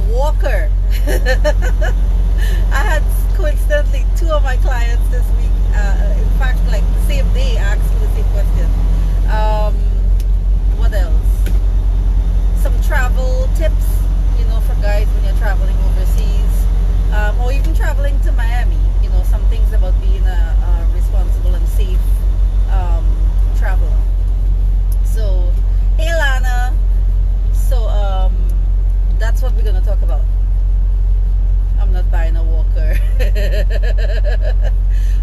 walker. I had coincidentally two of my clients this week, in fact, like the same day, asked me the same question. What else? Some travel tips, you know, for guys when you're traveling overseas, or even traveling to Miami. You know, some things about being a responsible and safe traveler. So, hey Lana. So, that's what we're gonna talk about. I'm not buying a walker.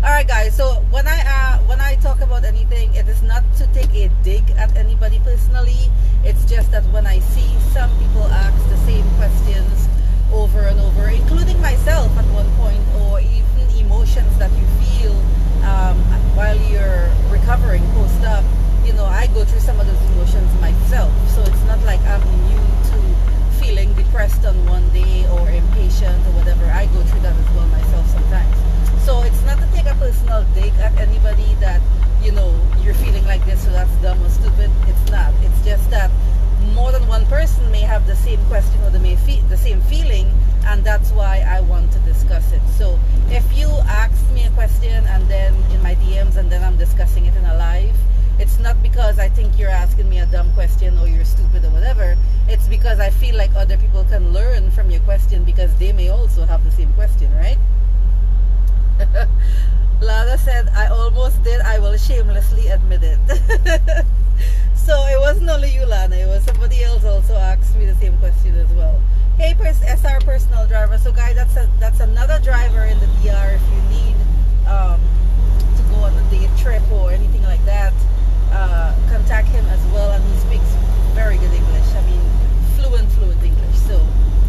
Alright guys, so when I talk about anything, it is not to take a dig at anybody personally. It's just that when I see some people ask the same questions over and over, including myself at one point, or even emotions that you feel while you're recovering post-op, you know, I go through some of those emotions myself. So it's not like I'm immune to feeling depressed on one day or impatient or whatever. I go through that as well myself sometimes. So it's not to take a personal dig at anybody that, you know, you're feeling like this, so that's dumb or stupid. It's not. It's just that more than one person may have the same question or they may feel the same feeling, and that's why I want to discuss it. So if you ask me a question and then in my DMs and then I'm discussing it in a live, it's not because I think you're asking me a dumb question or you're stupid or whatever. It's because I feel like other people can learn from your question because they may also have the same question, right? Lana said, I almost did. I will shamelessly admit it. So it wasn't only you, Lana. It was somebody else also asked me the same question as well. Hey, SR personal driver. So guys, that's another driver in the DR if you need to go on a day trip or anything like that. Contact him as well, and he speaks very good English. I mean, fluent English. So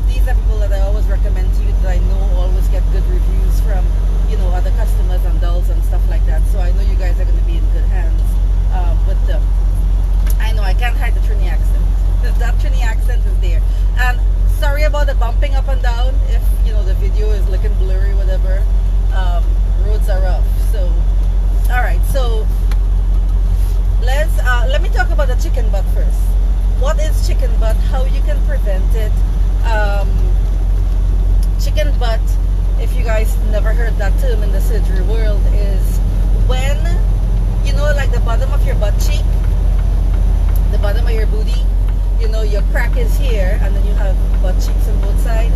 these are people that I always recommend to you, that I know always get good reviews from, you know, other customers and dolls and stuff like that. So I know you guys are going to be in good hands with them. I know I can't hide the Trini accent. That Trini accent is there. And sorry about the bumping up and down. If, you know, the video is looking blurry, whatever. Roads are rough. So, all right. So let me talk about the chicken butt first. What is chicken butt? How you can prevent it? Chicken butt, if you guys never heard that term in the surgery world, is when, you know, like the bottom of your butt cheek, the bottom of your booty, you know, your crack is here and then you have butt cheeks on both sides.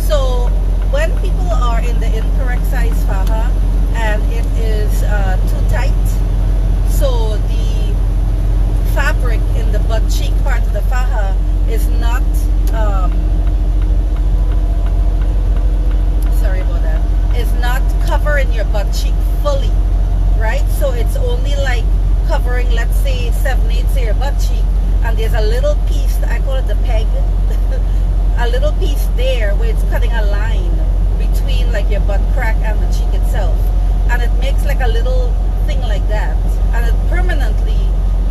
So when people are in the incorrect size faja and it is too tight, so the fabric in the butt cheek part of the faja is not sorry about that, is not covering your butt cheek fully, right? So it's only like covering, let's say, 7/8 of your butt cheek, and there's a little piece, I call it the peg, a little piece there where it's cutting a line between like your butt crack and the cheek itself, and it makes like a little thing like that, and it permanently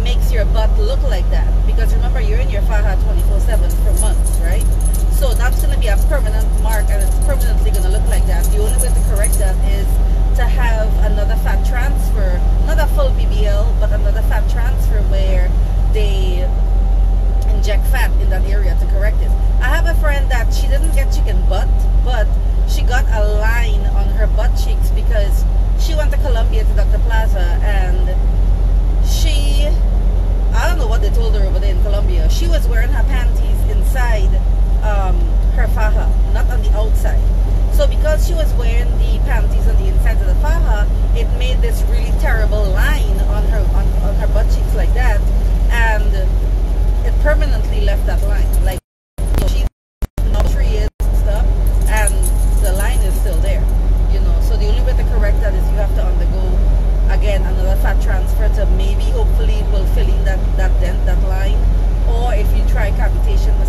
makes your butt look like that, because remember, you're in your faja 24/7 for months, right? So that's going to be a permanent mark, and it's permanently going to look like that. The only way to correct that is to have another fat transfer, not a full BBL, but another fat transfer where they inject fat in that area to correct it. I have a friend that she didn't get chicken butt, but she got a line on her butt cheeks because she went to Colombia to Dr. Plaza, and she, I don't know what they told her over there in Colombia. She was wearing her panties inside her faja, not on the outside. So because she was wearing the panties on the inside of the faja, it made this really terrible line on her butt cheeks like that, and it permanently left that line. Like, you know, she's now 3 years and stuff, and the line is still there. You know, so the only way to correct that is you have to undergo again another fat transfer to maybe, hopefully, it will fill in that dent, that line. Or if you try cavitation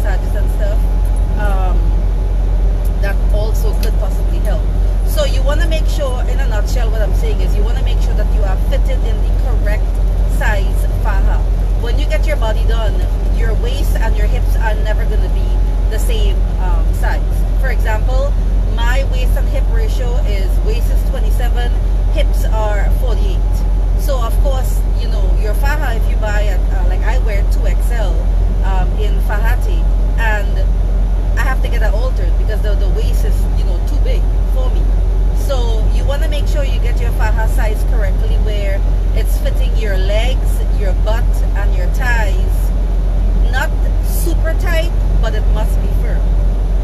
It's fitting your legs, your butt, and your thighs. Not super tight, but it must be firm.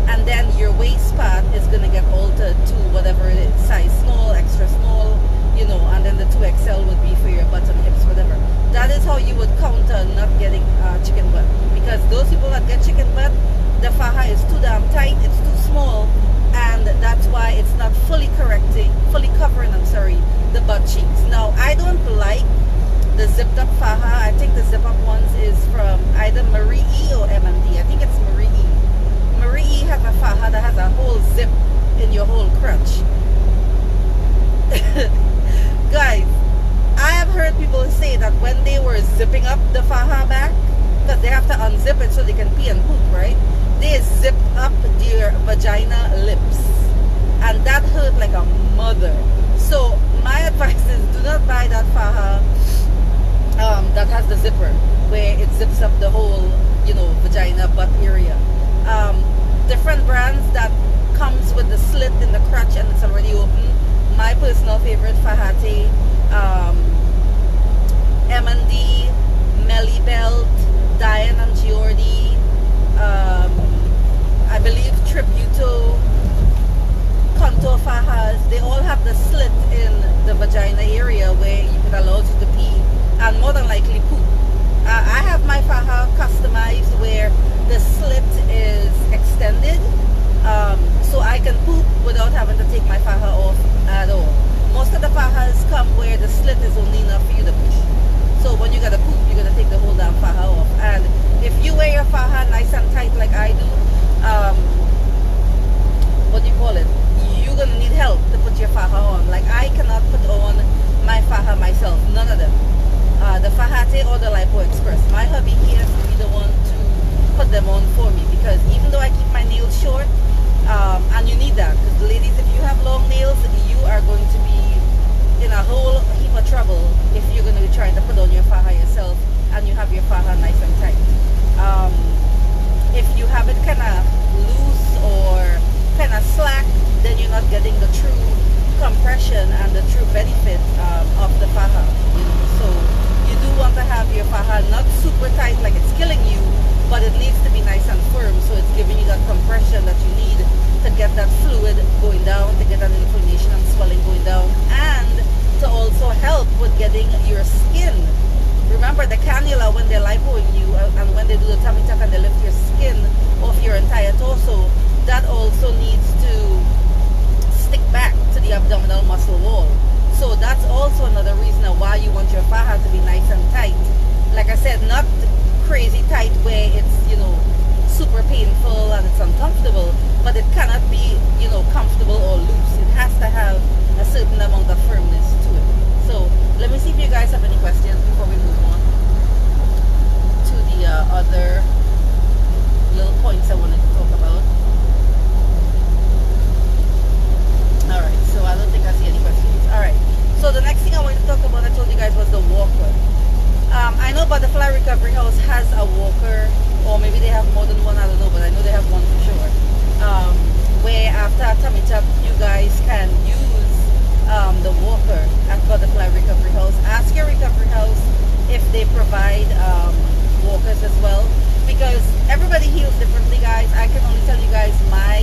And then your waist part is going to get altered to whatever it is, size small, extra small, you know, and then the 2XL would be for your butt and hips, whatever. That is how you would counter not getting chicken butt. Because those people that get chicken butt, the faja is too damn tight, it's too small, and that's why it's not fully covering, the butt cheeks. Now, I don't like the zipped up faja. I think the zip up ones is from either Marie E or M&D. I think it's Marie E. Marie E has a faja that has a whole zip in your whole crotch. Guys, I have heard people say that when they were zipping up the faja back, because they have to unzip it so they can pee and poop, right? They zipped up their vagina lips, and that hurt like a mother. So my advice is, do not buy that faja that has the zipper where it zips up the whole, you know, vagina butt area. Different brands that comes with the slit in the crotch and it's already open. My personal favorite, Fajate, M&D, Melly Belt, Diane and Giordi, I believe Tributo, Contour Fajas. They all have the slit in the vagina area where it allows you to pee and more than likely poop. I have my faja customized where the slit is extended, so I can poop without having to take my faja off at all. Most of the fajas come where the slit is only enough for you to pee. So when you gotta poop, you're gonna take the whole damn faja off. And if you wear your faja nice and tight like I do, what do you call it? You're gonna need help to put your faja on. Like I cannot put on my faja myself, none of them. The Fajate or the Lipo Express. My hubby, he has to be the one to put them on for me, because even though I keep my nails short, and you need that, because ladies, if you have long nails, you are going to be in a whole heap of trouble if you're going to be trying to put on your faja yourself and you have your faja nice and tight. If you have it kind of loose or kind of slack, then you're not getting the true compression and the true benefit of the faja. You know? So you do want to have your faja not super tight like it's killing you, but it needs to be nice and firm, so it's giving you that compression that you need to get that fluid going down, to get that inflammation and swelling going down, and to also help with getting your skin. Remember the cannula, when they're lipoing you and when they do the tummy tuck and they lift your skin off your entire torso, that also needs to stick back to the abdominal muscle wall. So that's also another reason why you want your faja to be nice and tight. Like I said, not crazy tight where it's, you know, super painful and it's uncomfortable, but it cannot be, you know, comfortable or loose. It has to have a certain amount of firmness to it. So let me see if you guys have any questions before we move on to the other little points I wanted to talk about. Alright, so I don't think I see any questions. Alright, so the next thing I wanted to talk about, I told you guys, was the walker. I know Butterfly Recovery House has a walker, or maybe they have more than one, I don't know, but I know they have one for sure. Where after a tummy tuck, you guys can use the walker at Butterfly Recovery House. Ask your recovery house if they provide walkers as well, because everybody heals differently, guys. I can only tell you guys my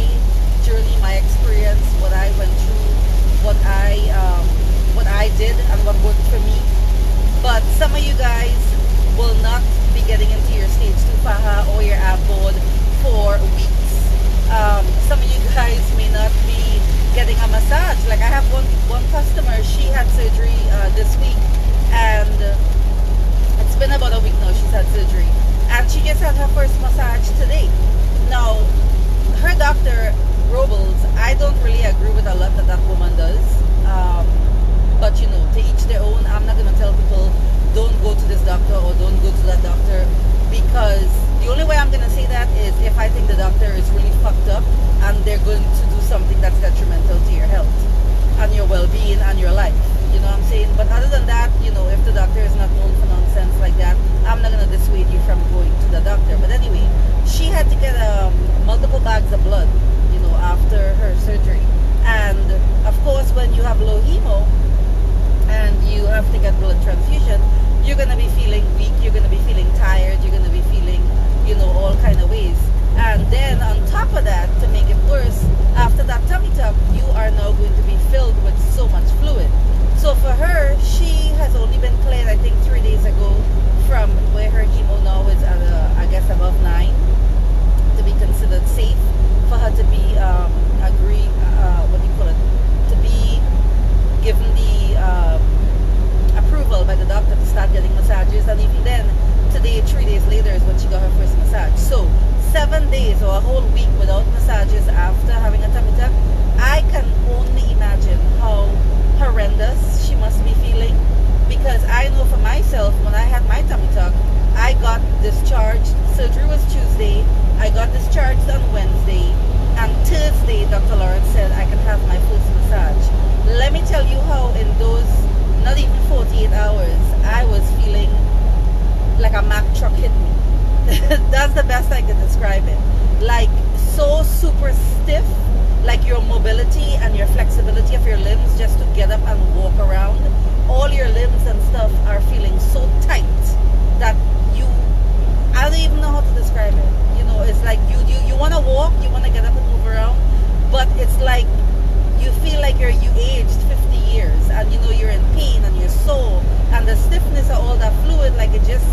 journey, my experience, what I went through, what I did and what worked for me. But some of you guys will not be getting into your stage 2 faja or your ab board for weeks. Some of you guys may not be getting a massage. Like I have one customer, she had surgery this week, and it's been about a week now she's had surgery, and she just had her first massage today. Now, her doctor, Robles, I don't really agree with a lot that woman does. But you know, to each their own. I'm not going to tell people don't go to this doctor or don't go to that doctor, because the only way I'm going to say that is if I think the doctor is really fucked up and they're going to do something that's detrimental to your health and your well-being and your life. You know what I'm saying? But other than that, you know, if the doctor is not known for nonsense like that, I'm not going to dissuade you from going to the doctor. But anyway, she had to get multiple bags of blood, you know, after her surgery. And of course, when you have low hemo and you have to get blood transfusion, you're going to be feeling weak, you're going to be feeling tired, you're going to be feeling, you know, all kind of ways. And then on top of that, to make it worse, after that tummy tuck, you are now going to be filled with so much fluid. So for her, she has only been cleared, I think, 3 days ago from where her hemo now is at, I guess, above 9 to be considered safe for her to be to be given the approval by the doctor to start getting massages. And even then, today, 3 days later, is when she got her first massage. So 7 days or a whole week without massages after having a tummy tuck, I can only imagine how horrendous she must be feeling. Because I know for myself, when I had my tummy tuck, I got discharged. Surgery was Tuesday. I got discharged on Wednesday. And Thursday, Dr. Lawrence said I can have my first massage. Let me tell you how in those, not even 48 hours, I was feeling like a Mack truck hit me. That's the best I can describe it. Like so super stiff, like your mobility and your flexibility of your limbs just to get up and walk around. All your limbs and stuff are feeling so tight that I don't even know how to describe it. You know, it's like you want to walk, you want to get up and move around, but it's like you feel like you aged 50 years, and you know you're in pain and you're sore, and the stiffness of all that fluid, like it just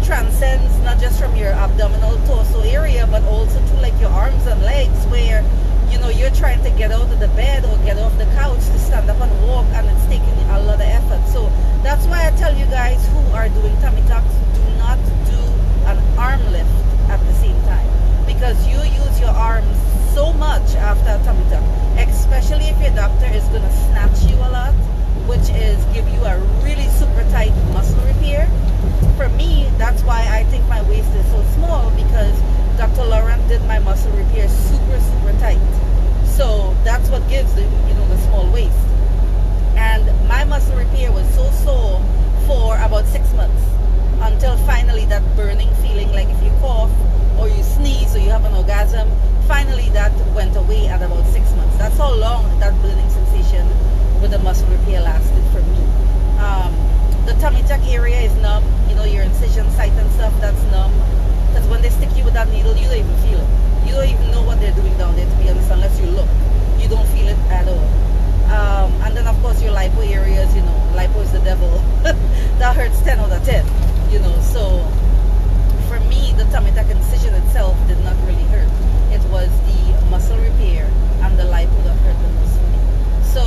transcends not just from your abdominal torso area, but also to like your arms and legs, where you know you're trying to get out of the bed or get off the couch to stand up and walk, and it's taking a lot of effort. So that's why I tell you guys who are doing tummy tucks, do not do an arm lift at the same time, because you use your arms so much after a tummy tuck, especially if your doctor is going to snatch you a lot, which is give you a really super tight muscle repair. For me, that's why I think my waist is so small, because Dr. Laurent did my muscle repair super tight. So that's what gives the, you know, the small waist. And my muscle repair was so sore for about 6 months, until finally that burning feeling, like if you cough or you sneeze or you have an orgasm, finally that went away at about 6 months. That's how long that burning sensation with the muscle repair lasted for me. The tummy tuck area is numb, you know, your incision site and stuff, that's numb. Because when they stick you with that needle, you don't even feel it. You don't even know what they're doing down there, to be honest, unless you look. You don't feel it at all. And then of course your lipo areas, you know, lipo is the devil. That hurts 10 out of 10, you know. So for me, the tummy tuck incision itself did not really hurt. It was the muscle repair and the lipo that hurt the most for me. So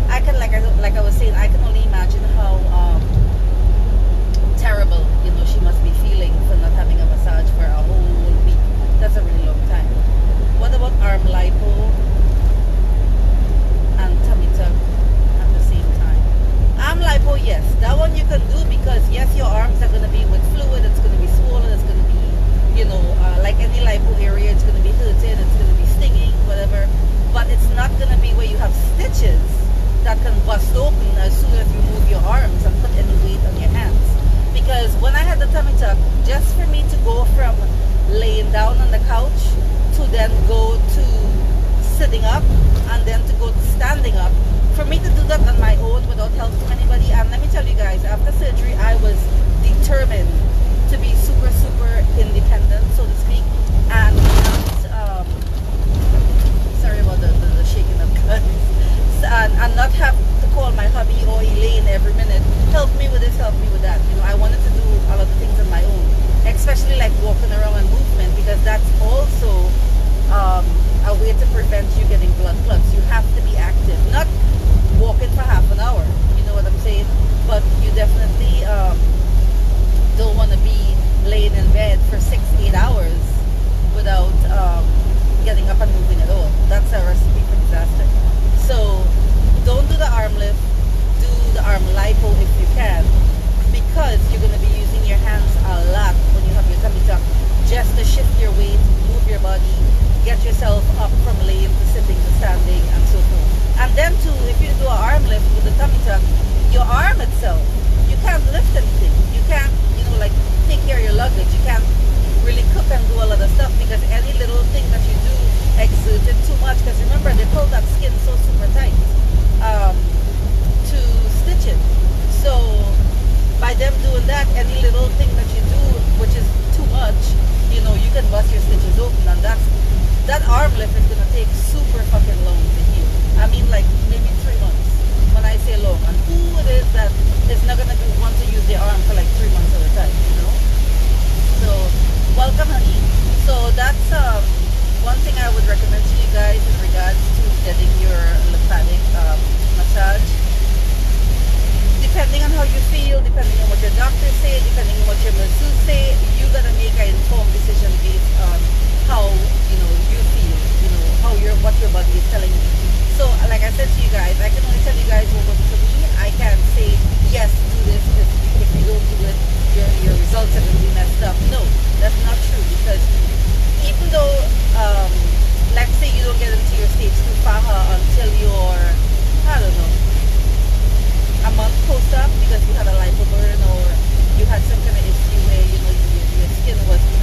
I can, like I was saying, I can only imagine how terrible, you know, she must be feeling for not having a massage for a whole week. That's a really long time. What about arm lipo and tummy tuck at the same time? Arm lipo, yes, that one you can do, because yes, your arms are going to be with fluid, it's going to be swollen, it's going to be, you know, like any lipo area, it's going to be hurting, it's going to be stinging, whatever. But it's not going to be where you have stitches that can bust open as soon as you move your arms and put any weight on your hands. Because when I had the tummy tuck, just for me to go from laying down on the couch to then go to sitting up and then to go to standing up, for me to do that on my own without help from anybody, and let me tell you guys, after surgery I was determined to be super independent, so to speak, and not sorry about the shaking of guns, and not have to call my hubby or Elaine every minute, help me with this, help me with that. You know, I wanted to do a lot of things on my own, especially like walking around and movement, because that's also a way to prevent you getting blood clots. You have to be active, not walking for half an hour, you know what I'm saying, but you definitely don't want to be laying in bed for 6-8 hours without bust your stitches open, and that arm lift is gonna take super fucking long to heal. I mean, like maybe 3 months when I say long. And who it is that is not gonna want to use their arm for like 3 months at a time, you know? So welcome, honey. So that's one thing I would recommend to you guys in regards to getting your lymphatic massage. Depending on how you feel, depending on what your doctor say, depending on what your masseuse say, you gotta make an informed decision based on how you feel, what your body is telling you. So like I said to you guys, I can only tell you guys what works for me. I can't say yes, do this, because if you don't do it, your results are gonna be messed up. No, that's not true, because even though let's say you don't get into your stage 2 Faja until you're, I don't know, a month post-op because you had a lipoburn or you had some kind of issue where your skin wasn't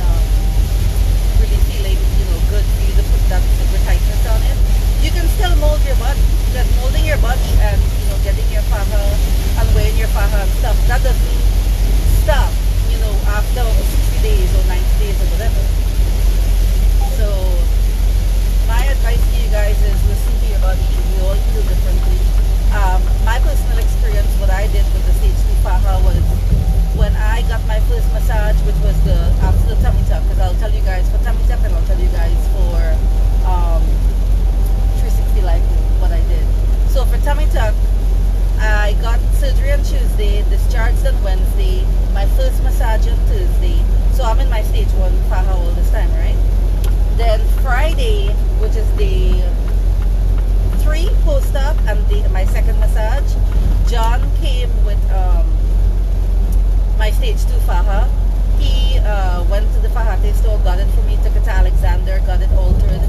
really feeling good for you to put that super tightness on it. You can still mold your body, because molding your body and getting your Faja and wearing your Faja and stuff, that doesn't stop after 60 days or 90 days or whatever. So my advice to you guys is listen to your body. We all feel differently. My personal experience, what I did with the stage 2 Faja was when I got my first massage, which was after the tummy tuck, because I'll tell you guys for tummy tuck and I'll tell you guys for 360 lipo what I did. So for tummy tuck, I got surgery on Tuesday, discharged on Wednesday, my first massage on Thursday. So I'm in my stage 1 Faja all this time, right? Then Friday, which is day 3 post-op and my second massage, John came with my stage 2 Faja. He went to the Fajate store, got it for me, took it to Alexander, got it altered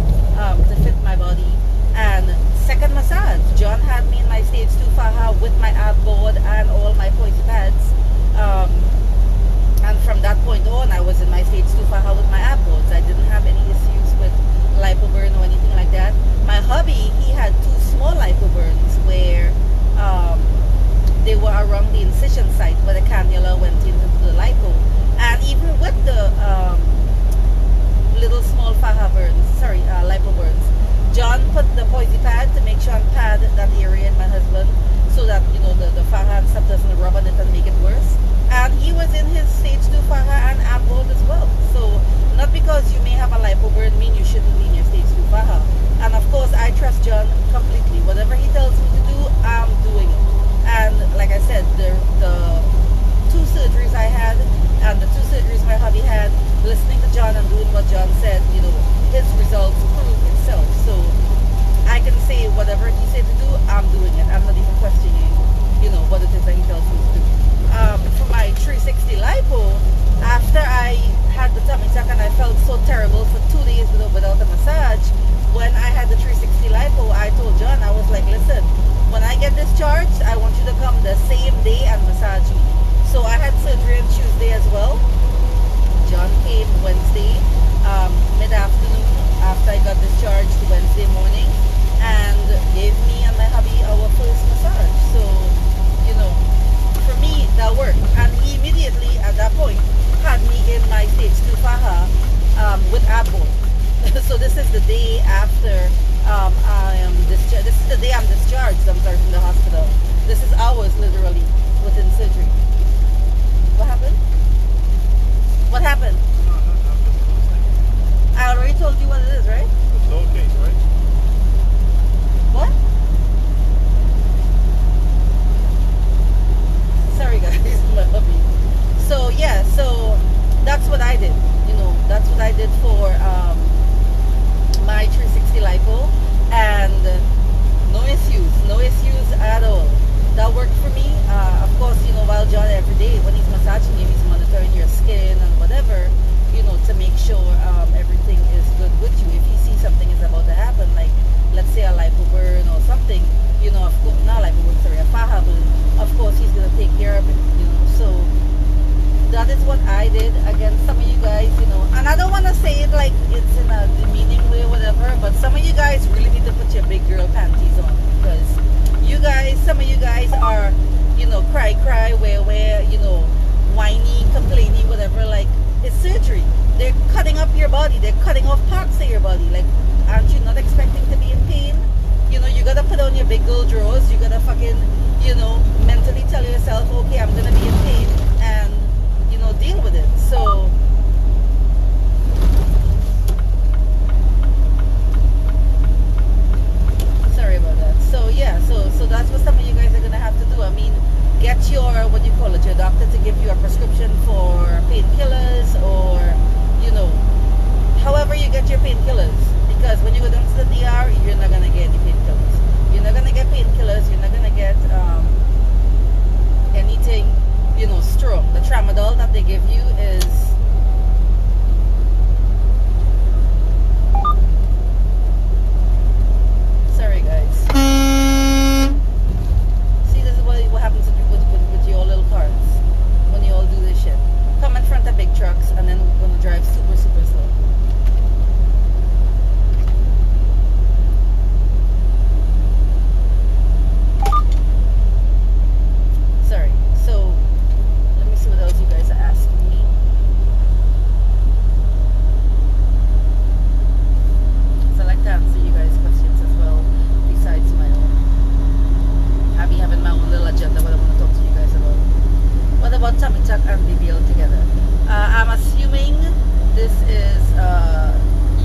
to fit my body. And second massage, John had me in my stage 2 Faja with my ab board and all my pointy pads. And from that point on, I was in my stage 2 Faja with my ab boards. I didn't have any issues with lipoburn or anything like that. My hubby, he had 2 small lipoburns where they were around the incision site where the cannula went into the lipo. And even with the little small lipo burns, John put the poisy pad to make sure and pad that area in my husband so that the Faja and stuff doesn't rub on it and make it worse. And he was in his stage 2 Faja and ab board as well. So not because you may have a lipo burn mean you shouldn't be in your stage 2 Faja. And of course I trust John completely. Whatever he tells me to do, I'm doing it. And like I said, the 2 surgeries I had and the 2 surgeries my hubby had, listening to John and doing what John said, his results proved itself. So I can say whatever he said to do, I'm doing it. I'm not even questioning, what it is that he tells me to do. For my 360 lipo, after I had the tummy tuck and I felt so terrible for 2 days without a massage, when I had the 360 lipo, I told John, I was like, listen, when I get discharged, I want you to come the same day and massage me. So I had surgery on Tuesday as well. John came Wednesday, mid-afternoon, after I got discharged Wednesday morning, and gave me and my hubby our first massage. So, for me, that worked. And he immediately, at that point, had me in my stage 2 Faja with ab board. So this is the day after I am discharged. This is the day I'm discharged, I'm sorry, from the hospital. This is hours, literally, within surgery. What happened? What happened? I already told you what it is, right? It's lowercase, right? What? Sorry guys, my hubby. So yeah, so that's what I did. That's what I did for my 360 lipo, and no issues at all. That worked for me. Of course, while John every day when he's massaging you, he's monitoring your skin and whatever. they're cutting off parts of your body. Like, aren't you not expecting to be in pain? You know, you gotta put on your big girl drawers. You gotta fucking, you know, mentally tell yourself, okay, I'm gonna be in pain, and, you know, deal with it. So sorry about that. So yeah, so that's what some of you guys are gonna have to do. I mean, get your, what do you call it, your doctor to give you a prescription for painkillers, or, you know, however you get your painkillers. Because when you go down to the DR, you're not gonna get any painkillers. You're not gonna get painkillers. You're not gonna get anything, you know, strong. The tramadol that they give you is, sorry guys. See, this is what happens to people with your little cars when you all do this shit. Come in front of big trucks and then gonna drive super slow. Sorry. So let me see what else you guys are asking me. So I like to answer you guys' questions as well, besides my own. I be having my own little agenda, what I want to talk to you guys about. What about tummy tuck and BBL together? I'm assuming this is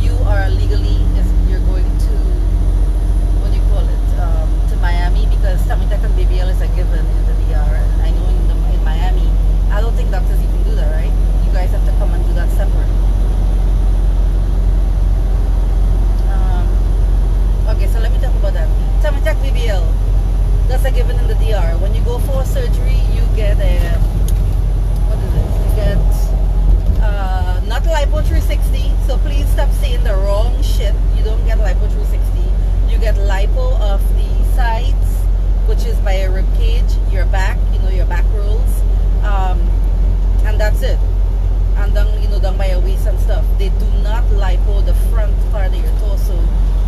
you are legally, you're going to, what do you call it, to Miami, because tummy tuck and BBL is a given in the DR. And I know in Miami, I don't think doctors even do that, right? You guys have to come and do that separate. Okay, so let me talk about that. Tummy tuck BBL, that's a given in the DR. When you go for surgery, you get a, what is it? You get not lipo 360. So please stop saying the wrong shit. You don't get lipo 360. You get lipo of the sides, which is by your rib cage, your back, you know, your back rolls, and that's it. And then, you know, down by your waist and stuff. They do not lipo the front part of your torso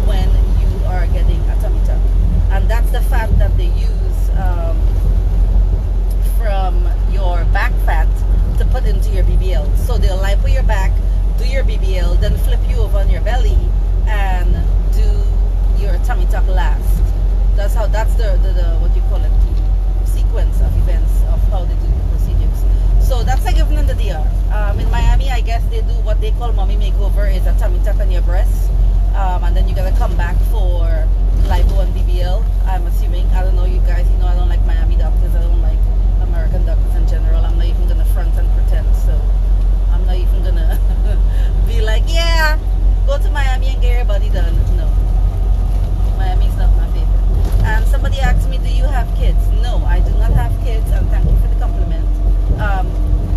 when you are getting a tummy tuck. And that's the fat that they use from your back fat to put into your BBL. So they'll lipo your back, do your BBL, then flip you over on your belly and do your tummy tuck last. That's how, that's the what you call it, the sequence of events of how they do the procedures. So that's a given in the DR. In Miami, I guess they do what they call mommy makeover, is a tummy tuck on your breasts. And then you gotta come back for lipo and BBL, I'm assuming. I don't know, you guys, you know, I don't like Miami doctors. I don't like American doctors in general. I'm not even gonna front and pretend. So I'm not even gonna be like, yeah, go to Miami and get your body done. No, Miami's not my favorite. And somebody asked me, do you have kids? No, I do not have kids, and thank you for the compliment.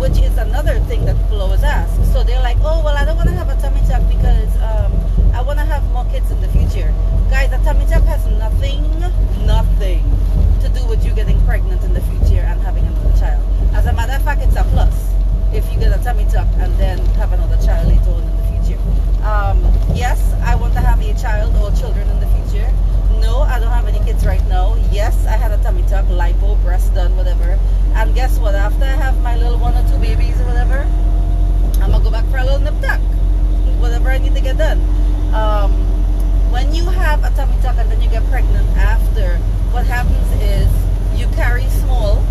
Which is another thing that people always ask. So they're like, oh, well, I don't want to have a tummy tuck because I want to have more kids in the future. Guys, a tummy tuck has nothing to do with you getting pregnant in the future and having another child. As a matter of fact, it's a plus if you get a tummy tuck and then have another child later on in the future. Yes, I want to have a child or children in the future. No, I don't have any kids right now. Yes, I had a tummy tuck, lipo, breast done, whatever. And guess what? After I have my little 1 or 2 babies or whatever, I'm gonna go back for a little nip tuck, whatever I need to get done. When you have a tummy tuck and then you get pregnant after, what happens is you carry small,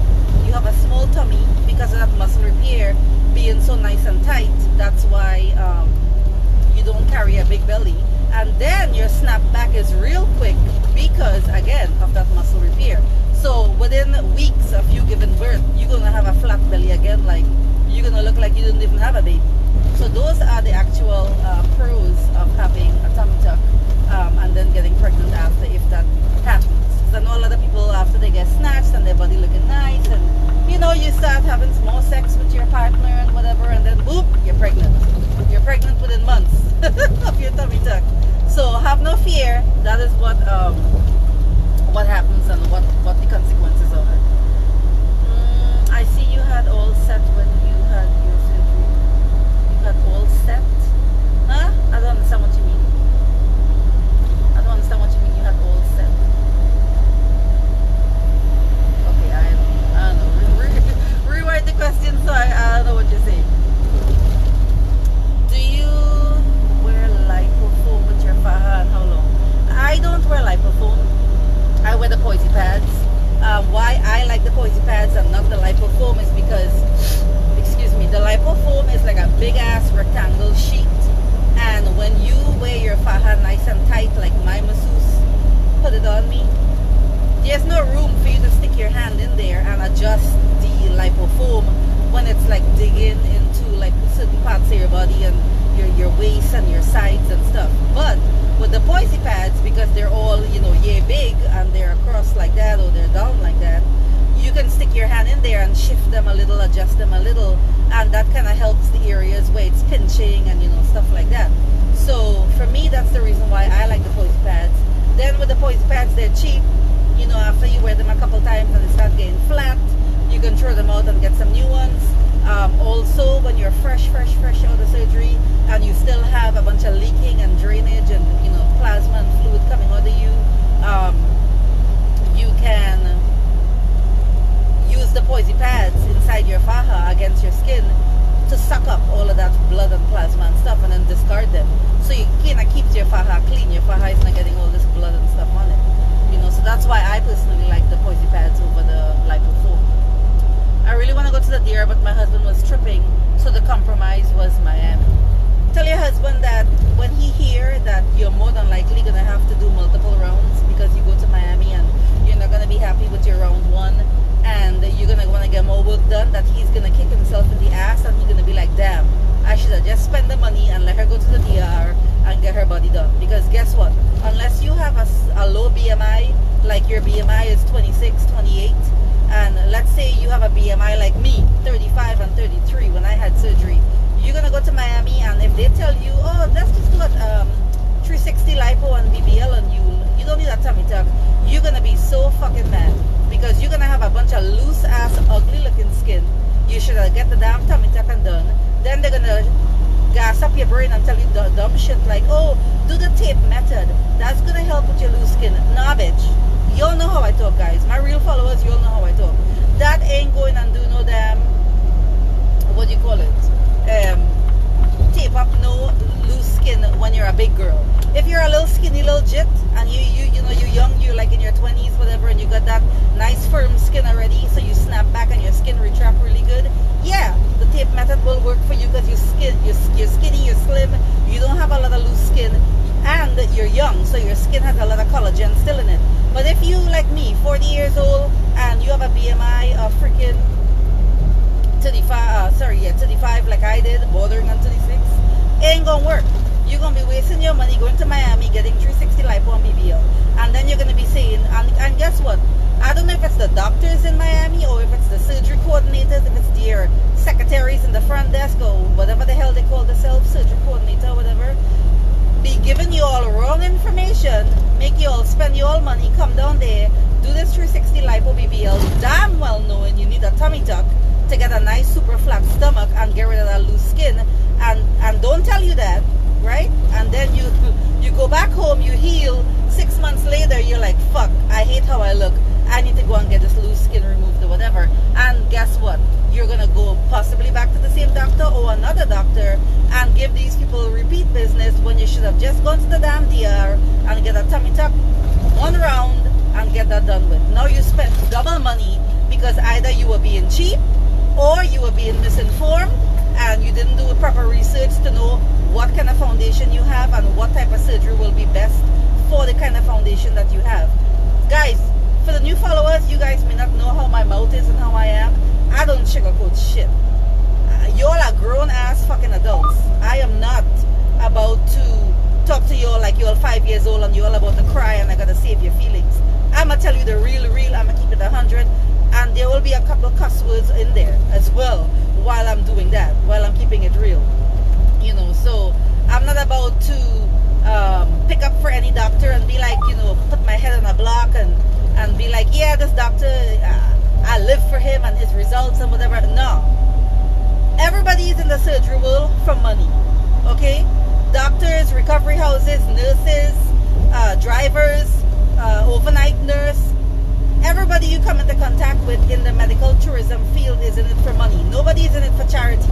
you have a small tummy because of that muscle repair being so nice and tight. That's why you don't carry a big belly. And then your snap back is real quick because, again, of that muscle repair. So within weeks of you giving birth, you're going to have a flat belly again, like you're going to look like you didn't even have a baby. So those are the actual pros of having a tummy tuck and then getting pregnant after, if that happens. Because I know a lot of people, after they get snatched and their body looking nice, and you know, you start having more sex with your partner and whatever, and then boop, you're pregnant. You're pregnant within months of your tummy tuck. So have no fear. That is what happens and what the consequences are. I see you had all set when you had your surgery. You had all set? Huh? I don't understand what you mean. I don't understand what you mean you had all set. Okay, I don't know. Rewrite the question so I don't know what you're saying. Do you there's no room for you to stick your hand in there and adjust the lipofoam when it's like digging into like certain parts of your body and your waist and your sides and stuff. But with the poisey pads, because they're all, you know, yay big and they're across like that or they're down like that, you can stick your hand in there and shift them a little, adjust them a little, and that kind of helps the areas where it's pinching and, you know, stuff like that. So for me, that's the reason why I like the poisey pads. Then with the poisey pads, they're cheap. You know, after you wear them a couple times and they start getting flat, you can throw them out and get some new ones. Also, when you're fresh out of surgery and you still have a bunch of leaking and drainage and, you know, plasma and fluid coming out of you, you can use the poisey pads inside your faja against your skin to suck up all of that blood and plasma and stuff and then discard them. So you kind of keeps your faja clean. Your faja is not getting all this blood and stuff on it. You know, so that's why I personally like the poisey pads over the lipofoam. I really want to go to the DR, but my husband was tripping, so the compromise was Miami. Tell your husband that when he hears that you're more than likely going to have to do multiple rounds because you go to Miami and you're not going to be happy with your round one and you're going to want to get more work done, that he's going to kick himself in the ass and he's going to be like, damn, I should have just spent the money and let her go to the DR and get her body done. Because guess what? Unless you have a low BMI, like your BMI is 26, 28, and let's say you have a BMI like me, 35 and 33 when I had surgery, you're going to go to Miami and if they tell you, oh, let's just do a 360 lipo and BBL on you, you don't need a tummy tuck, you're going to be so fucking mad because you're going to have a bunch of loose ass, ugly looking skin. You should have get the damn tummy tuck and done. Then they're going to gas up your brain and tell you dumb shit like, oh, do the tape method. That's going to help with your loose skin. Nah, bitch. You all know how I talk, guys. My real followers, you all know how I talk. That ain't going and do no damn, what do you call it? Tape up no loose skin when you're a big girl. If you're a little skinny little jit and you know, you're young, you're like in your 20s, whatever, and you got that nice firm skin already, so you snap back and your skin retract really good, yeah, the tape method will work for you because you're skinny, you're slim, you don't have a lot of loose skin, and you're young, so your skin has a lot of collagen still in it. But if you, like me, 40 years old, and you have a BMI of freaking 35 like I did, bordering on 36, it ain't gonna work. You're gonna be wasting your money going to Miami, getting 360 lipo and BBL, and then you're gonna be saying, and guess what? I don't know if it's the doctors in Miami or if it's the surgery coordinators, if it's their secretaries in the front desk or whatever the hell they call themselves, surgery coordinator or whatever, be giving you all wrong information, make you all spend your all money, come down there, do this 360 lipo BBL, damn well knowing you need a tummy tuck to get a nice super flat stomach and get rid of that loose skin, and don't tell you that, right? And then you go back home, you heal, 6 months later you're like, fuck, I hate how I look, I need to go and get this loose skin removed or whatever. And guess what? You're gonna go possibly back to the same doctor or another doctor and give these people repeat business when you should have just gone to the damn DR and get a tummy tuck, one round, and get that done with. Now you spent double money because either you were being cheap or you were being misinformed and you didn't do proper research to know what kind of foundation you have and what type of surgery will be best for the kind of foundation that you have. Guys, for the new followers, you guys may not know how my mouth is and how I am. I don't sugarcoat shit. Y'all are grown ass fucking adults. I am not about to talk to y'all like you're 5 years old and you're all about to cry and I gotta save your feelings. I'ma tell you the real, I'ma keep it 100, and there will be a couple of cuss words in there as well while I'm doing that, while I'm keeping it real. You know, so I'm not about to pick up for any doctor and be like, you know, put my head on a block and be like, yeah, this doctor, I live for him and his results and whatever. No. Everybody is in the surgery world for money, okay? Doctors, recovery houses, nurses, drivers, overnight nurse, everybody you come into contact with in the medical tourism field is in it for money. Nobody is in it for charity.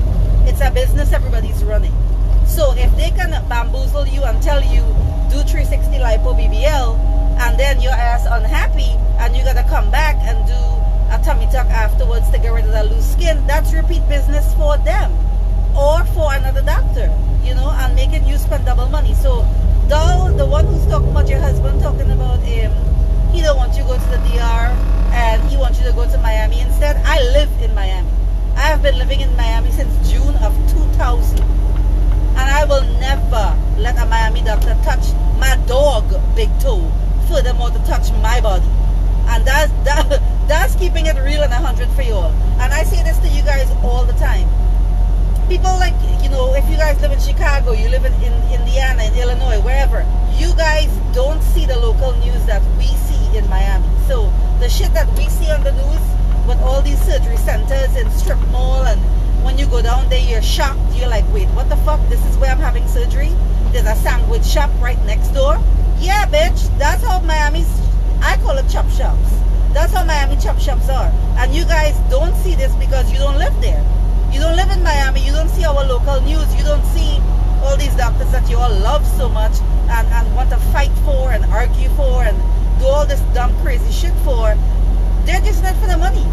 It's a business everybody's running. So if they can bamboozle you and tell you, do 360 lipo BBL, and then your ass unhappy, and you gotta come back and do a tummy tuck afterwards to get rid of the loose skin, that's repeat business for them or for another doctor, you know, and making you spend double money. So the one who's talking about your husband talking about he don't want you to go to the DR, and he wants you to go to Miami instead. I live in Miami. I have been living in Miami since June of 2000. And I will never let a Miami doctor touch my dog, Big Toe, furthermore to touch my body. And that's keeping it real and 100 for you all. And I say this to you guys all the time. People like, you know, if you guys live in Chicago, you live in Indiana, in Illinois, wherever, you guys don't see the local news that we see in Miami. So the shit that we see on the news with all these surgery centers and strip mall, and when you go down there, you're shocked. You're like, wait, what the fuck? This is where I'm having surgery? There's a sandwich shop right next door? Yeah, bitch. That's how Miami's, I call it chop shops. That's how Miami chop shops are. And you guys don't see this because you don't live there. You don't live in Miami. You don't see our local news. You don't see all these doctors that you all love so much and want to fight for and argue for and do all this dumb crazy shit for. They're just not for the money.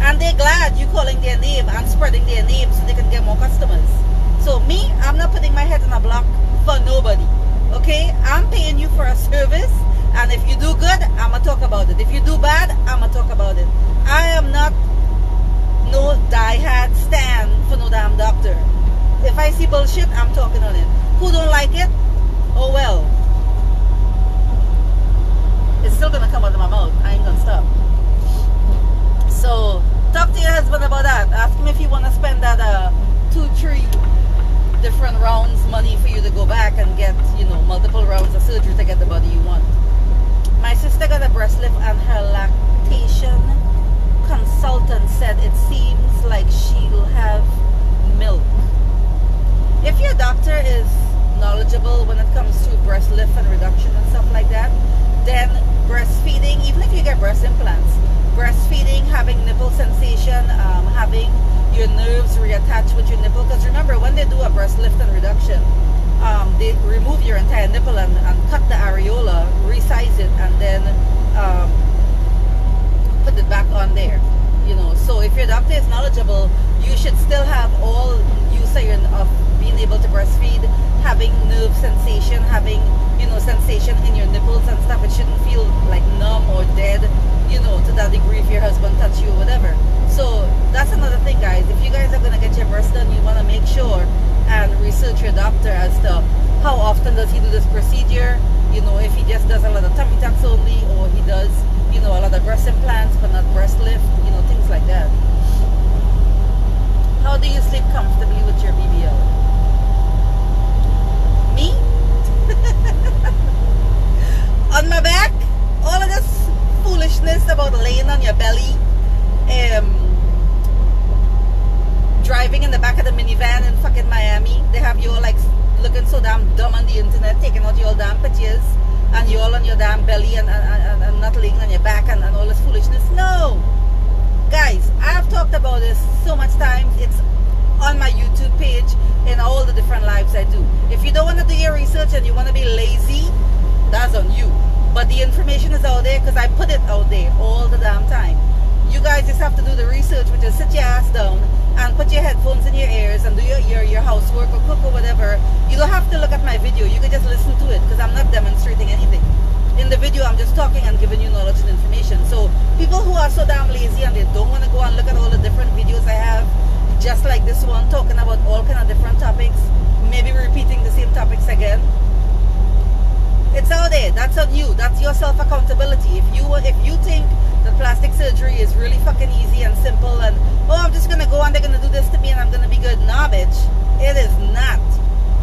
And they're glad you calling their name and spreading their name so they can get more customers. So me, I'm not putting my head in a block for nobody. Okay? I'm paying you for a service, and if you do good, I'm going to talk about it. If you do bad, I'm going to talk about it. I am not no die-hard stand for no damn doctor. If I see bullshit, I'm talking on it. Who don't like it? Oh well. It's still going to come out of my mouth. I ain't going to stop. So, talk to your husband about that. Ask him if he want to spend that 2-3 different rounds money for you to go back and get, you know, multiple rounds of surgery to get the body you want. My sister got a breast lift and her lactation consultant said it seems like she'll have milk. If your doctor is knowledgeable when it comes to breast lift and reduction and stuff like that, then breastfeeding, even if you get breast implants, breastfeeding, having nipple sensation, having your nerves reattached with your nipple, because remember when they do a breast lift and reduction, they remove your entire nipple and cut the areola, resize it, and then put it back on there, you know. So if your doctor is knowledgeable, you should still have all use of being able to breastfeed, having nerve sensation, having, you know, sensation in your nipples and stuff. It shouldn't feel like numb or dead, you know, to that degree if your husband touch you or whatever. So that's another thing, guys. If you guys are going to get your breast done, you want to make sure and research your doctor as to how often does he do this procedure, you know, if he just does a lot of tummy tucks only, or he does, you know, a lot of breast implants but not breast lift, you know, things like that. How do you sleep comfortably with your BBL? Me? On my back? All of this foolishness about laying on your belly, driving in the back of the minivan in fucking Miami. They have you all like looking so damn dumb on the internet, taking out your damn pictures, and you all on your damn belly and not laying on your back and all this foolishness. No! Guys, I have talked about this so much times. It's on my YouTube page in all the different lives I do. If you don't want to do your research and you want to be lazy, that's on you. But the information is out there because I put it out there all the damn time. You guys just have to do the research, which is sit your ass down and put your headphones in your ears and do your housework or cook or whatever. You don't have to look at my video. You can just listen to it because I'm not demonstrating anything. In the video, I'm just talking and giving you knowledge and information. So people who are so damn lazy and they don't want to go and look at all the different videos I have, just like this one, talking about all kind of different topics, maybe repeating the same topics again. It's out there. That's on you. That's your self-accountability. If you think that plastic surgery is really fucking easy and simple and, oh, I'm just going to go and they're going to do this to me and I'm going to be good. Nah, bitch. It is not.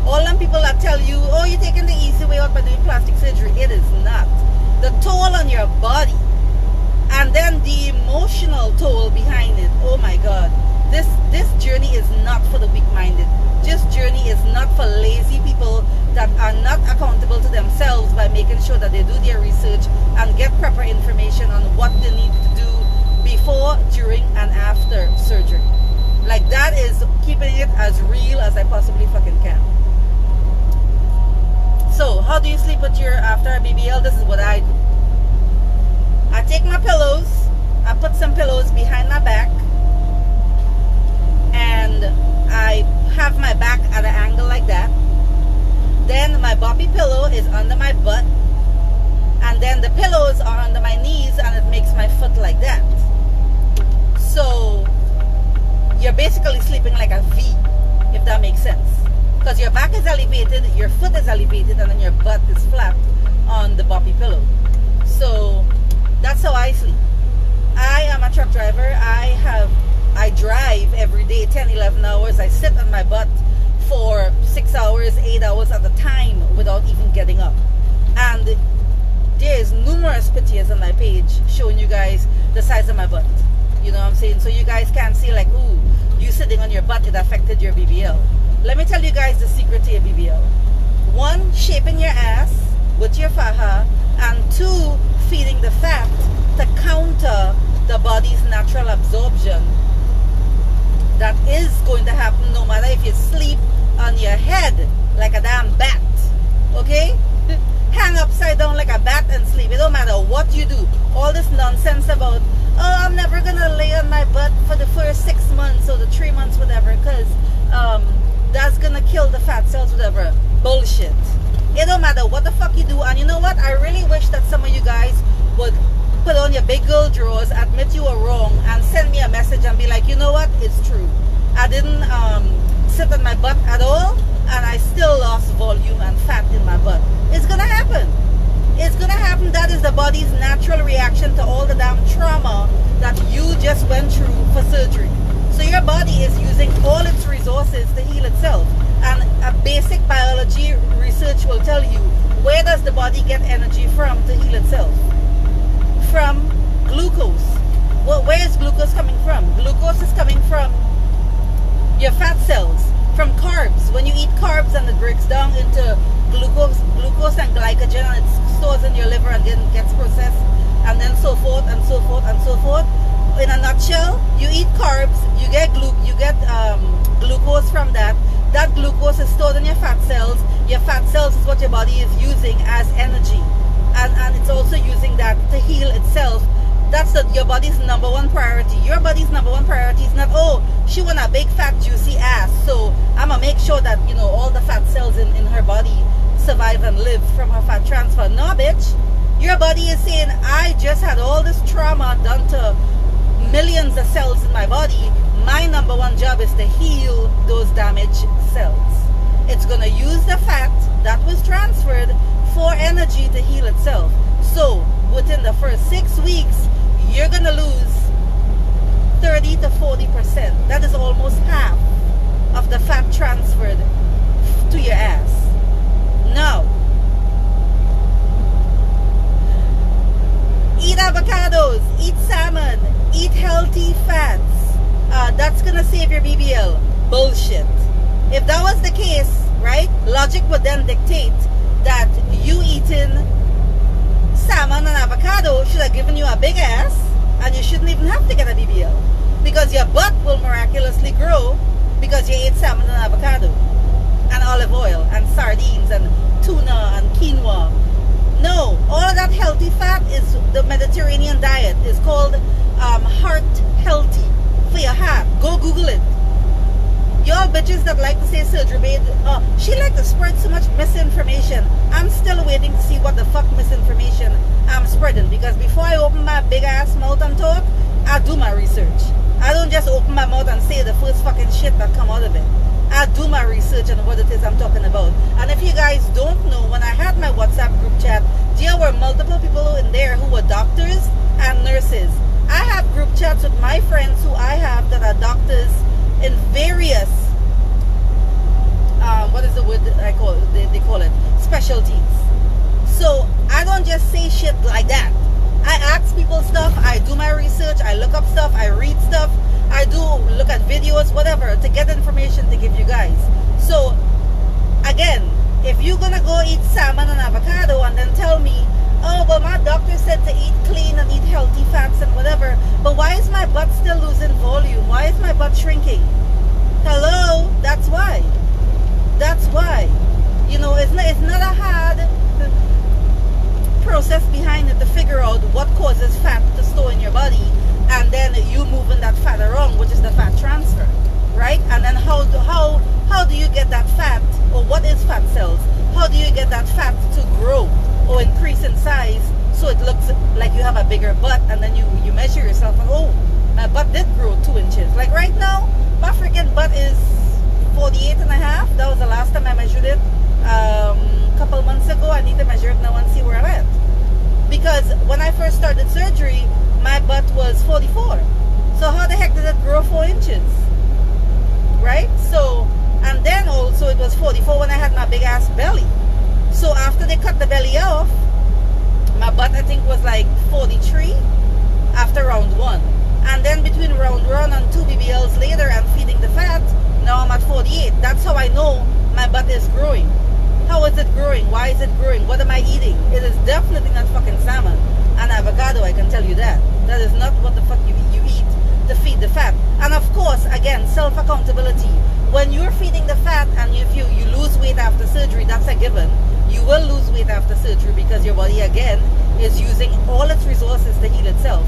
All them people that tell you, oh, you're taking the easy way out by doing plastic surgery. It is not. The toll on your body and then the emotional toll behind it. Oh my God. This journey is not for the weak-minded. This journey is not for lazy people that are not accountable to themselves by making sure that they do their research and get proper information on what they need to do before, during, and after surgery. Like, that is keeping it as real as I possibly fucking can. So, how do you sleep with your after a BBL? This is what I do. I take my pillows, I put some pillows behind my back, and I have my back at an angle like that. Then my boppy pillow is under my butt, And then the pillows are under my knees and it makes my foot like that. So you're basically sleeping like a V, if that makes sense. Because your back is elevated, your foot is elevated, and then your butt is flat on the boppy pillow. So that's how I sleep. I am a truck driver. I drive every day 10, 11 hours. I sit on my butt for 6 hours, 8 hours at a time without even getting up. And there's numerous pictures on my page showing you guys the size of my butt. You know what I'm saying? So you guys can see like, ooh, you sitting on your butt, it affected your BBL. Let me tell you guys the secret to your BBL. 1, shaping your ass with your faja, and 2, feeding the fat to counter the body's natural absorption that is going to happen no matter if you sleep on your head like a damn bat. Okay? Hang upside down like a bat and sleep. It don't matter what you do. All this nonsense about, oh, I'm never gonna lay on my butt for the first 6 months or the 3 months, whatever, because that's gonna kill the fat cells, whatever. Bullshit. It don't matter what the fuck you do. And you know what? I really wish that some of you guys would put on your big girl drawers, admit you were wrong, and send me a message and be like, you know what? It's true. I didn't sit on my butt at all, and I still lost volume and fat in my butt. It's gonna happen. It's gonna happen. That is the body's natural reaction to all the damn trauma that you just went through for surgery. So your body is using all its resources to heal itself. And a basic biology research will tell you, where does the body get energy from to heal itself? From glucose. Well, where is glucose coming from? Glucose is coming from your fat cells, from carbs. When you eat carbs and it breaks down into glucose and glycogen, and it stores in your liver and then gets processed, and then so forth and so forth and so forth. In a nutshell, you eat carbs, you get glucose from that. That glucose is stored in your fat cells. Your fat cells is what your body is using as energy, and it's also using that to heal itself. That's your body's number one priority. Your body's number one priority is not, oh, she want a big fat juicy ass, so I'm gonna make sure that, you know, all the fat cells in her body survive and live from her fat transfer. No, bitch. Your body is saying, I just had all this trauma done to millions of cells in my body. My number one job is to heal those damaged cells. It's gonna use the fat that was transferred for energy to heal itself. So within the first 6 weeks, you're gonna lose 30 to 40%. That is almost half of the fat transferred to your ass. Now, eat avocados, eat salmon, eat healthy fats. That's gonna save your BBL. Bullshit. If that was the case, right, logic would then dictate that you eating salmon and avocado should have given you a big ass, and you shouldn't even have to get a BBL, because your butt will miraculously grow because you ate salmon and avocado and olive oil and sardines and tuna and quinoa. No, all of that healthy fat is the Mediterranean diet. It's called heart healthy for your heart. Go Google it. Y'all bitches that like to say surgery made, she like to spread so much misinformation. I'm still waiting to see what the fuck misinformation I'm spreading, because before I open my big ass mouth and talk, I do my research. I don't just open my mouth and say the first fucking shit that come out of it. I do my research on what it is I'm talking about. And if you guys don't know, when I had my WhatsApp group chat, there were multiple people in there who were doctors and nurses. I have group chats with my friends who I have that are doctors in various what is the word I call it? They call it specialties. So I don't just say shit like that. I ask people stuff, I do my research, I look up stuff, I read stuff, I do look at videos, whatever, to get information to give you guys. So again, if you're gonna go eat salmon and avocado and then tell me, oh, well, my doctor said to eat clean and eat healthy fats and whatever, but why is my butt still losing volume? Why is my butt shrinking? Hello? That's why. That's why. You know, it's not a hard process behind it to figure out what causes fat to store in your body, and then you moving that fat around, which is the fat transfer, right? And then how do you get that fat, or what is fat cells? How do you get that fat to grow or increase in size So it looks like you have a bigger butt, and then you measure yourself and, oh, my butt did grow 2 inches. Like right now, my freaking butt is 48 and a half. That was the last time I measured it. Couple months ago. I need to measure it now and see where I'm at. Because when I first started surgery, my butt was 44. So how the heck did it grow 4 inches? Right? So, and then also it was 44 when I had my big ass belly. So after they cut the belly off, my butt I think was like 43 after round 1. And then between round 1 and 2 BBLs later and feeding the fat, now I'm at 48. That's how I know my butt is growing. How is it growing? Why is it growing? What am I eating? It is definitely not fucking salmon and avocado, I can tell you that. That is not what the fuck you eat to feed the fat. And of course, again, self-accountability. When you're feeding the fat and if you lose weight after surgery, that's a given. You will lose weight after surgery because your body, again, is using all its resources to heal itself.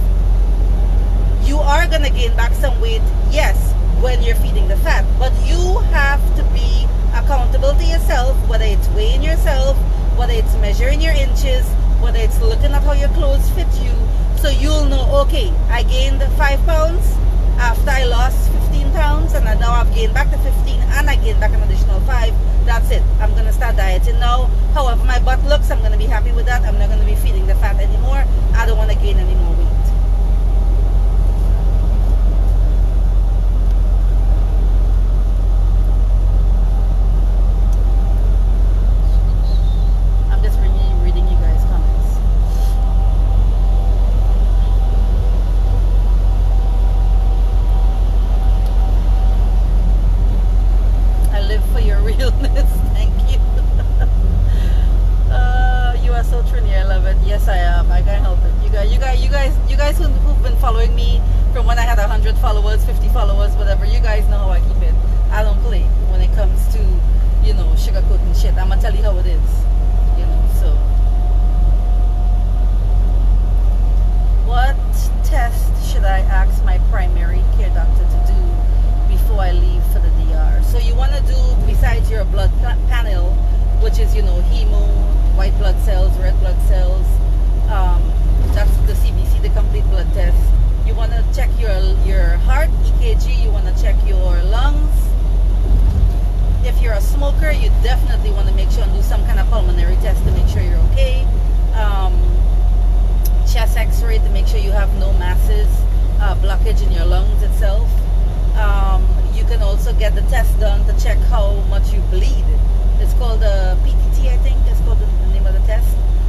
You are going to gain back some weight, yes, when you're feeding the fat. But you have to be accountable to yourself, whether it's weighing yourself, whether it's measuring your inches, whether it's looking at how your clothes fit you, so you'll know, okay, I gained 5 pounds after I lost 15 pounds, and now I've gained back the 15 and I gained back an additional 5. That's it. I'm going to start dieting now. However my butt looks, I'm going to be happy with that. I'm not going to be feeding the fat anymore. I don't want to gain any more weight. Followers, 50 followers, whatever, you guys know how I keep it. I don't play when it comes to, you know, sugarcoating shit. I'm gonna tell you how it is, you know. So what test should I ask my primary care doctor to do before I leave for the DR? So you want to do, besides your blood panel, which is, you know, hemo, white blood cells, red blood cells, that's the CBC, the complete blood test. You want to check your heart, EKG. You want to check your lungs. If you're a smoker, you definitely want to make sure and do some kind of pulmonary test to make sure you're okay. Chest x-ray to make sure you have no masses, blockage in your lungs itself. You can also get the test done to check how much you bleed. It's called a PTT, I think. It's called the name of the test.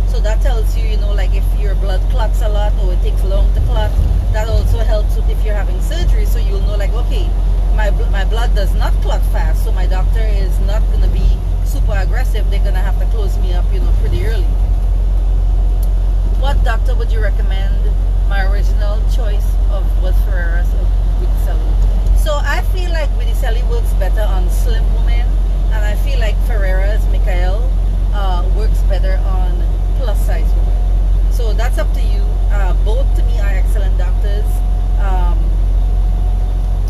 So that tells you, you know, like if your blood clots a lot or it takes long to clot. That also helps with if you're having surgery, so you'll know, like, okay, my blood does not clot fast, so my doctor is not going to be super aggressive. They're going to have to close me up, you know, pretty early. What doctor would you recommend? My original choice was Ferreira's or Viticelli. So I feel like Viticelli works better on slim women, and I feel like Ferreira's Michael works better on plus size women. So that's up to you. Both to me are excellent doctors.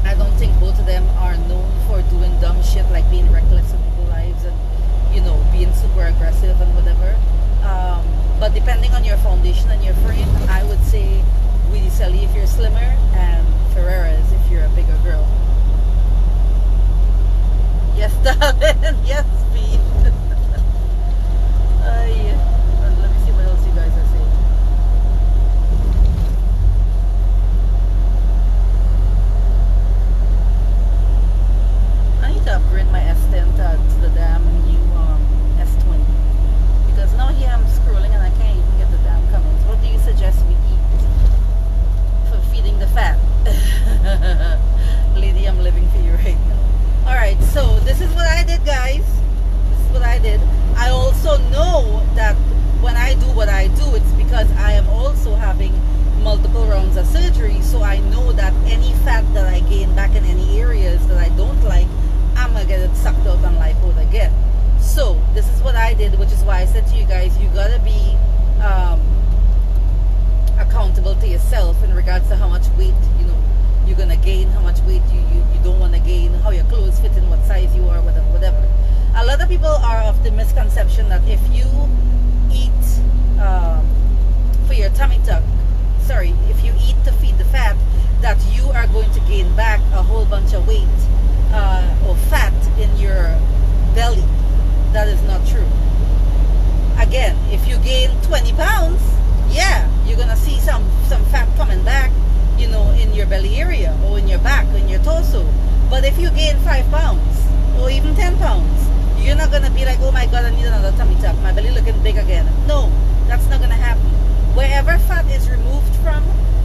I don't think both of them are known for doing dumb shit like being reckless with people's lives and, you know, being super aggressive and whatever. But depending on your foundation and your frame, I would say Viticelli if you're slimmer and Ferreira's if you're a bigger girl. Yes, darling. Yes, Pete. Let me see what else you guys are saying. I need to upgrade my S10 to the damn new S20 because now here I'm scrolling and I can't even get the damn comments. What do you suggest we eat for feeding the fat? Lady, I'm living for you right now. Alright, so this is what I did, guys. This is what I did. I also know that when I do what I do, it's because I am also having multiple rounds of surgery, so I know that any fat that I gain back in any areas that I don't like, I'm gonna get it sucked out on lipo again. So this is what I did, which is why I said to you guys, you gotta be accountable to yourself in regards to how much weight, you know, you're gonna gain, how much weight you don't want to gain, how your clothes fit in, what size you are, whatever. A lot of people are of the misconception that if you eat much a weight or fat in your belly. That is not true. Again, if you gain 20 pounds, yeah, you're gonna see some fat coming back, you know, in your belly area or in your back, in your torso. But if you gain 5 pounds or even 10 pounds, you're not gonna be like, oh my god, I need another tummy tuck, my belly looking big again. No, that's not gonna happen. Wherever fat is removed from,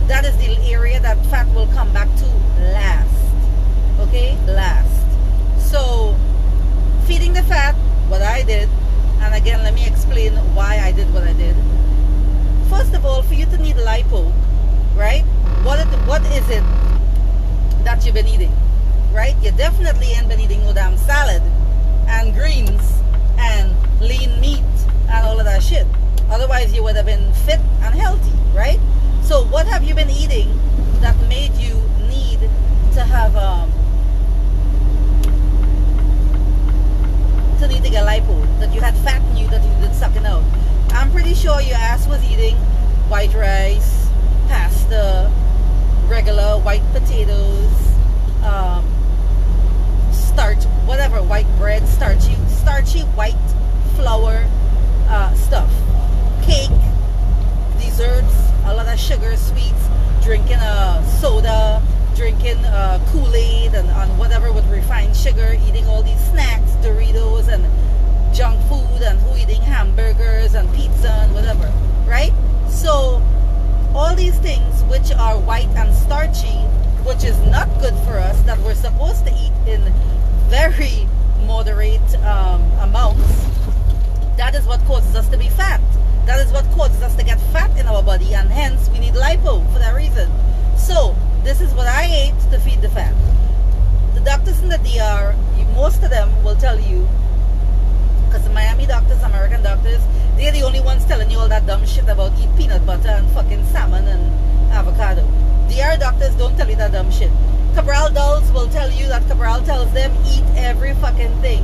that is the area that fat will come back to last. Okay, last. So feeding the fat, what I did, and again let me explain why I did what I did. First of all, for you to need lipo, right, what is it that you've been eating, right? You definitely ain't been eating no damn salad and greens and lean meat and all of that shit. Otherwise you would have been fit and healthy, right? So what have you been eating that made you need to have to get lipo, that you had fat in you that you did sucking out? I'm pretty sure your ass was eating white rice, pasta, regular white potatoes, starch, whatever, white bread, starchy white flour stuff, cake, desserts, a lot of sugar, sweets, drinking soda, drinking Kool-Aid and whatever with refined sugar, eating all these snacks, Doritos and junk food, and who eating hamburgers and pizza and whatever, right? So all these things which are white and starchy, which is not good for us, that we're supposed to eat in very moderate amounts, that is what causes us to be fat. That is what causes us to get fat in our body, and hence we need lipo for that reason. So this is what I ate to feed the fat. The doctors in the DR, most of them will tell you, because the Miami doctors, American doctors, they're the only ones telling you all that dumb shit about eat peanut butter and fucking salmon and avocado. DR doctors don't tell you that dumb shit. Cabral dolls will tell you that Cabral tells them eat every fucking thing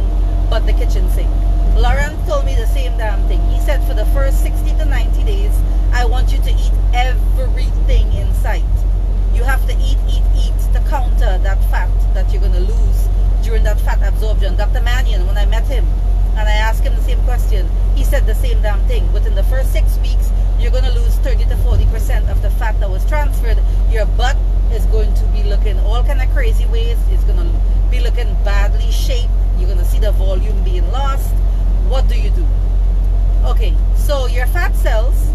but the kitchen sink. Lauren told me the same damn thing. He said for the first 60 to 90 days, I want you to eat everything in sight. You have to eat to counter that fat that you're going to lose during that fat absorption. Dr. Mannion, when I met him and I asked him the same question, he said the same damn thing. Within the first 6 weeks, you're going to lose 30 to 40% of the fat that was transferred. Your butt is going to be looking all kind of crazy ways. It's going to be looking badly shaped. You're going to see the volume being lost. What do you do? Okay, so your fat cells,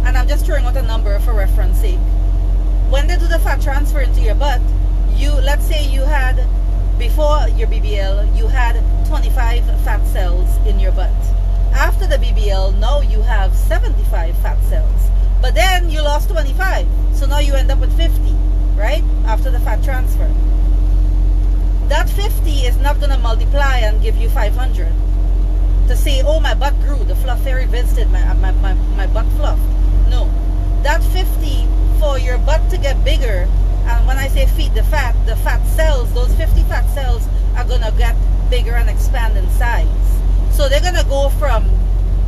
and I'm just throwing out a number for reference sake, when they do the fat transfer into your butt, let's say you had, before your BBL, you had 25 fat cells in your butt. After the BBL, now you have 75 fat cells. But then you lost 25. So now you end up with 50, right? After the fat transfer. That 50 is not going to multiply and give you 500. To say, oh, my butt grew, the fluff fairy visited, my butt fluffed. No. That 50, for your butt to get bigger, and when I say feed the fat cells, those 50 fat cells are going to get bigger and expand in size. So they're going to go from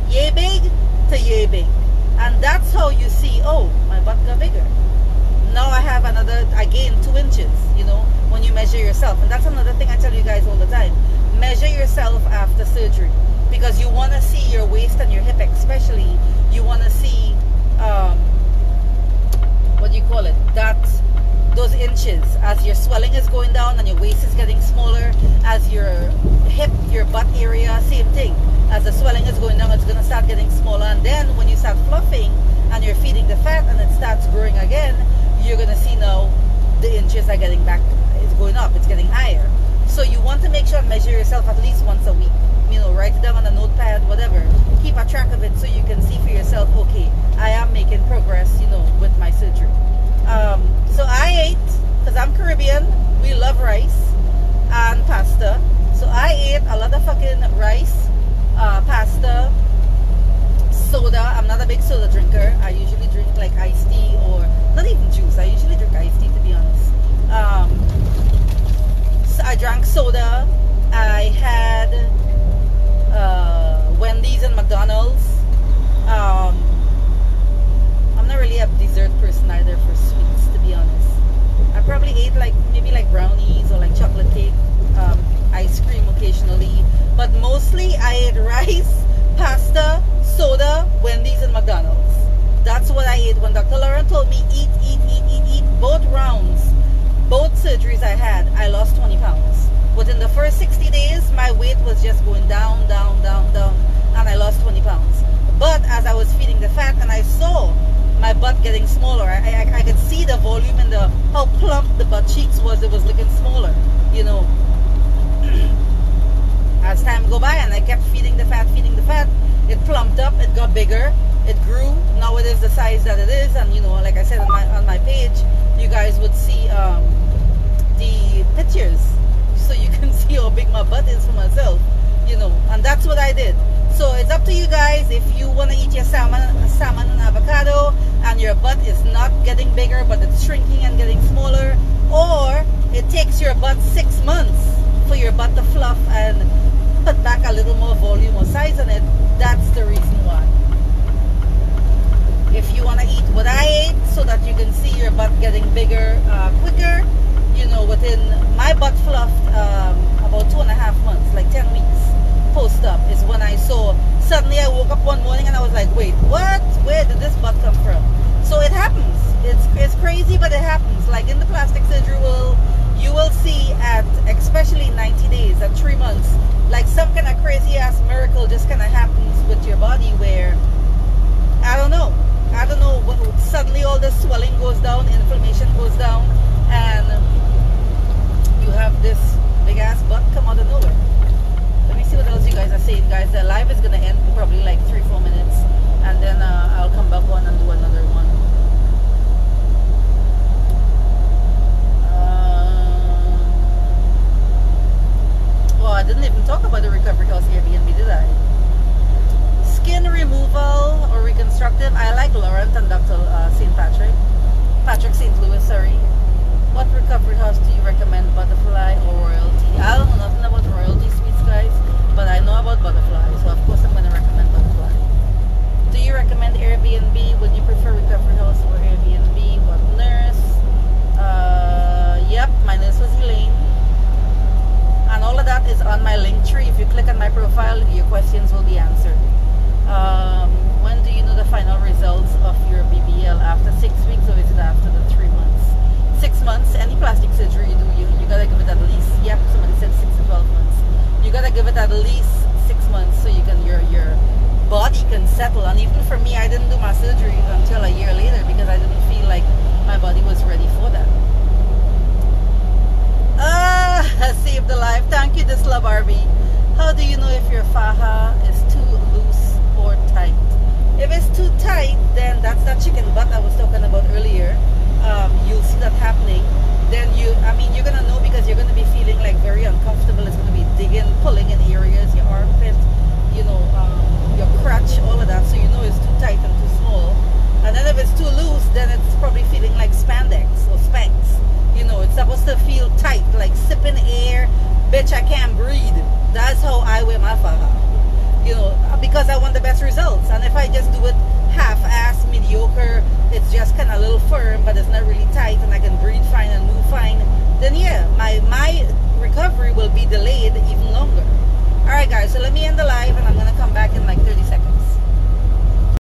yay big to yay big. And that's how you see, oh, my butt got bigger. Now I gained 2 inches, you know, when you measure yourself. And that's another thing I tell you guys all the time. Measure yourself after surgery. Because you want to see your waist and your hip especially. You want to see, what do you call it? Those inches. As your swelling is going down and your waist is getting smaller. As your hip, your butt area, same thing. As the swelling is going down, it's going to start getting smaller. And then when you start fluffing and you're feeding the fat and it starts growing again, you're going to see now the inches are getting back. It's going up. It's getting higher. So you want to make sure and measure yourself at least once a week. You know, write it down on a notepad, whatever. Keep a track of it so you can see for yourself, okay, I am making progress, you know, with my surgery. So I ate, because I'm Caribbean, we love rice and pasta. So I ate a lot of fucking rice, pasta, soda. I'm not a big soda drinker. I usually drink like iced tea or not even juice. I usually drink iced tea, to be honest. So I drank soda. I had Wendy's and McDonald's. I'm not really a dessert person either for sweets, to be honest. I probably ate maybe when Dr. Lauren told me eat, both rounds, both surgeries I had, I lost 20 pounds. Within the first 60 days, my weight was just going down, and I lost 20 pounds. But as I was feeding the fat and I saw my butt getting smaller, I could see the volume and how plump the butt cheeks was. It was looking smaller, you know. As time go by and I kept feeding the fat, it plumped up, it got bigger, it grew. Now it is the size that it is, and you know, like I said on my page, you guys would see the pictures, so you can see how big my butt is for myself, you know. And that's what I did. So it's up to you guys. If you want to eat your salmon and avocado and your butt is not getting bigger but it's shrinking and getting smaller, or it takes your butt 6 months for your butt to fluff and put back a little more volume or size on it, that's the reason why. If you want to eat what I ate so that you can see your butt getting bigger quicker, you know, within my butt fluffed about 2.5 months, like 10 weeks post-up is when I saw, suddenly I woke up one morning and I was like, wait, what? Where did this butt come from? So it happens. It's crazy, but it happens. Like in the plastic surgery world, you will see at especially 90 days and 3 months, like some kind of crazy ass miracle just kind of happens with your body where, I don't know, suddenly all this swelling goes down, inflammation goes down, and you have this big ass butt come out of nowhere. Let me see what else you guys are saying, guys. The live is going to end probably like 3-4 minutes, and then I'll come back on and do another one. Well, I didn't even talk about the recovery house Airbnb, did I? Skin removal or reconstructive. I like Laurent and Dr. Patrick St. Louis, sorry. What recovery house do you recommend, Butterfly or Royalty? I don't know nothing about Royalty Suites, guys, but I know about Butterfly, so of course I'm going to recommend Butterfly. Do you recommend Airbnb? Would you prefer recovery house or Airbnb? What nurse? Yep, my nurse was Elaine. And all of that is on my link tree. If you click on my profile, your questions will be answered. When do you know the final results of your BBL? After 6 weeks, or is it after the 3 months? 6 months. Any plastic surgery you do, you gotta give it at least. Yep, somebody said 6 to 12 months. You gotta give it at least 6 months so you can your body can settle. And even for me, I didn't do my surgery until a year later because I didn't feel like my body was ready for that. Saved the life. Thank you, this love RB. How do you know if your faja is too loose or tight? If it's too tight, then that's that chicken butt I was talking about earlier. You'll see that happening. Then you're gonna know because you're gonna be feeling like very uncomfortable. It's gonna be digging, pulling in areas, your armpit, you know, your crotch, all of that. So you know it's too tight and too small. And then if it's too loose, then it's probably feeling like spandex or Spanx. You know, it's supposed to feel tight, like sipping air. Bitch, I can't breathe. That's how I wear my faja. You know, because I want the best results. And if I just do it half-ass, mediocre, it's just kind of a little firm, but it's not really tight, and I can breathe fine and move fine, then yeah, my recovery will be delayed even longer. Alright guys, so let me end the live, and I'm going to come back in like 30 seconds.